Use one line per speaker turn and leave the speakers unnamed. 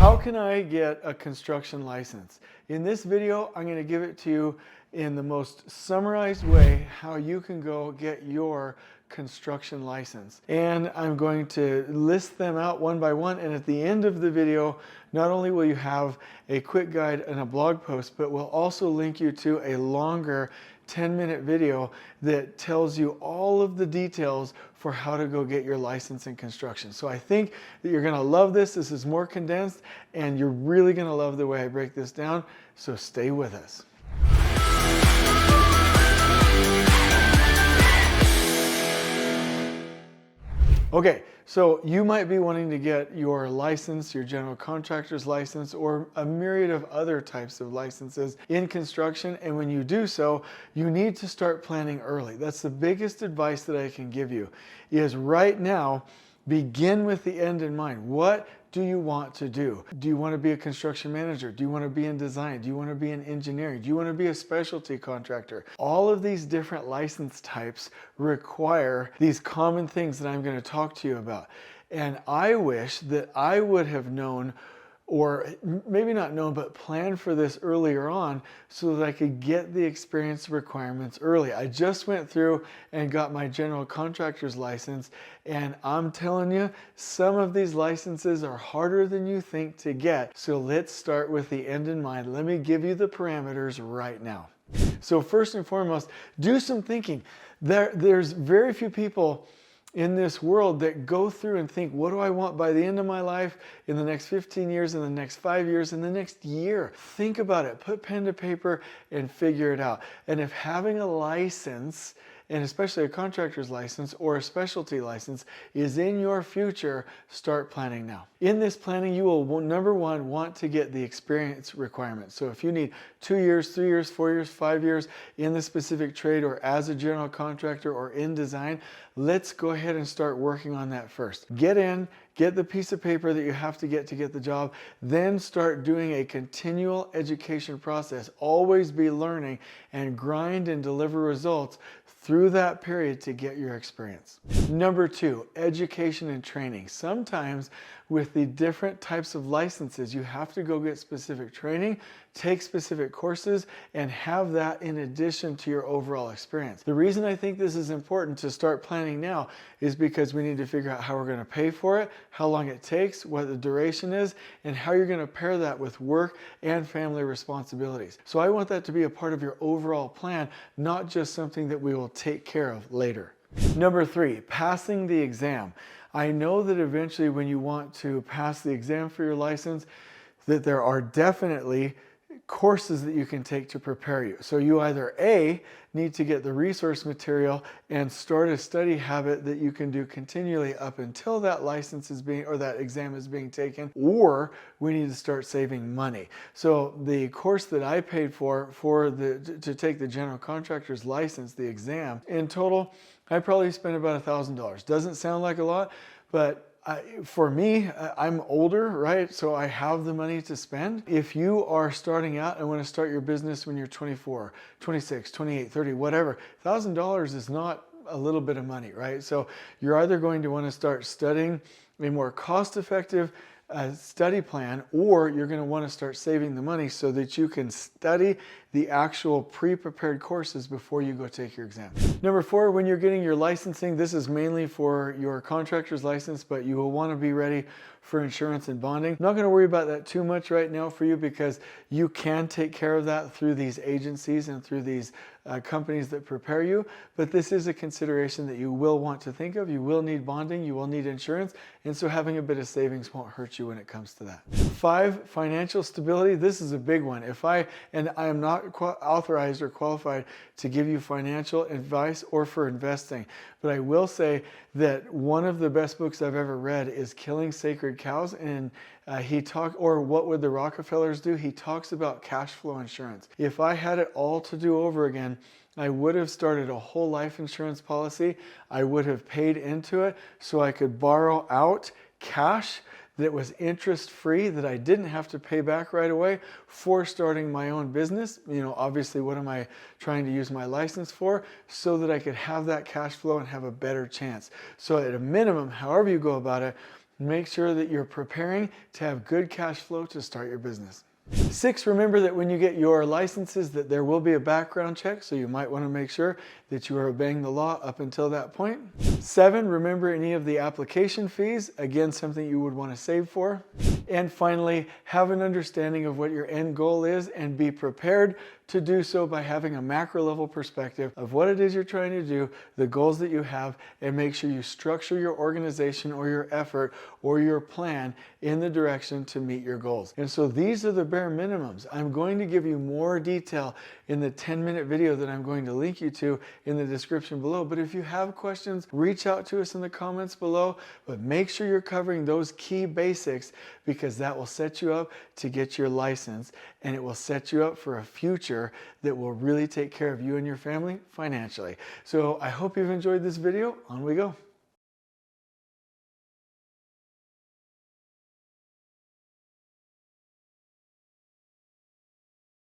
How can I get a construction license? In this video, I'm going to give it to you in the most summarized way how you can go get your construction license. And I'm going to list them out one by one, and at the end of the video, not only will you have a quick guide and a blog post, but we'll also link you to a longer 10-minute video that tells you all of the details for how to go get your license in construction. So I think that you're going to love this. This is more condensed, and you're really going to love the way I break this down. So stay with us. Okay, so you might be wanting to get your license, your general contractor's license, or a myriad of other types of licenses in construction. And when you do so, you need to start planning early. That's the biggest advice that I can give you, is right now, begin with the end in mind. What do you want to do? Do you want to be a construction manager? Do you want to be in design? Do you want to be in engineering? Do you want to be a specialty contractor? All of these different license types require these common things that I'm going to talk to you about. And I wish that I would have known, or maybe not known, but planned for this earlier on so that I could get the experience requirements early. I just went through and got my general contractor's license, and I'm telling you, some of these licenses are harder than you think to get. So let's start with the end in mind. Let me give you the parameters right now. So first and foremost, do some thinking. There's very few people in this world that go through and think, what do I want by the end of my life, in the next 15 years, in the next 5 years, in the next year? Think about it, put pen to paper and figure it out. And if having a license, and especially a contractor's license or a specialty license, is in your future, start planning now. In this planning, you will, number one, want to get the experience requirements. So if you need 2 years, 3 years, 4 years, 5 years in the specific trade or as a general contractor or in design, let's go ahead and start working on that first. Get in, get the piece of paper that you have to get the job, then start doing a continual education process. Always be learning and grind and deliver results through that period to get your experience. Number two, education and training. Sometimes with the different types of licenses, you have to go get specific training, take specific courses, and have that in addition to your overall experience. The reason I think this is important to start planning now is because we need to figure out how we're going to pay for it, how long it takes, what the duration is, and how you're going to pair that with work and family responsibilities. So I want that to be a part of your overall plan, not just something that we will take care of later. Number three, passing the exam. I know that eventually when you want to pass the exam for your license, that there are definitely courses that you can take to prepare you. So you either A, need to get the resource material and start a study habit that you can do continually up until that license is being, or that exam is being taken, or we need to start saving money. So the course that I paid for to take the general contractor's license, the exam, in total, I probably spent about $1,000. Doesn't sound like a lot, but for me, I'm older, right? So I have the money to spend. If you are starting out and want to start your business when you're 24, 26, 28, 30, whatever, $1,000 is not a little bit of money, right? So you're either going to want to start studying a more cost-effective study plan, or you're going to want to start saving the money so that you can study the actual pre-prepared courses before you go take your exam. Number four, when you're getting your licensing, this is mainly for your contractor's license, but you will want to be ready for insurance and bonding. I'm not going to worry about that too much right now for you because you can take care of that through these agencies and through these companies that prepare you, but this is a consideration that you will want to think of. You will need bonding, you will need insurance, and so having a bit of savings won't hurt you when it comes to that. Five, financial stability. This is a big one. I am not authorized or qualified to give you financial advice or for investing, but I will say that one of the best books I've ever read is Killing Sacred Cows, and What Would the Rockefellers Do? He talks about cash flow insurance. If I had it all to do over again, I would have started a whole life insurance policy. I would have paid into it so I could borrow out cash that was interest-free, that I didn't have to pay back right away for starting my own business. You know, obviously, what am I trying to use my license for? So that I could have that cash flow and have a better chance. So at a minimum, however you go about it, Make sure that you're preparing to have good cash flow to start your business. 6, remember that when you get your licenses that there will be a background check, so you might want to make sure that you are obeying the law up until that point. 7, remember any of the application fees, again something you would want to save for. And finally, have an understanding of what your end goal is and be prepared to do so by having a macro level perspective of what it is you're trying to do, the goals that you have, and make sure you structure your organization or your effort or your plan in the direction to meet your goals. And so these are the bare minimums. I'm going to give you more detail in the 10-minute video that I'm going to link you to in the description below. But if you have questions, reach out to us in the comments below, but make sure you're covering those key basics because that will set you up to get your license and it will set you up for a future that will really take care of you and your family financially. So I hope you've enjoyed this video. On we go.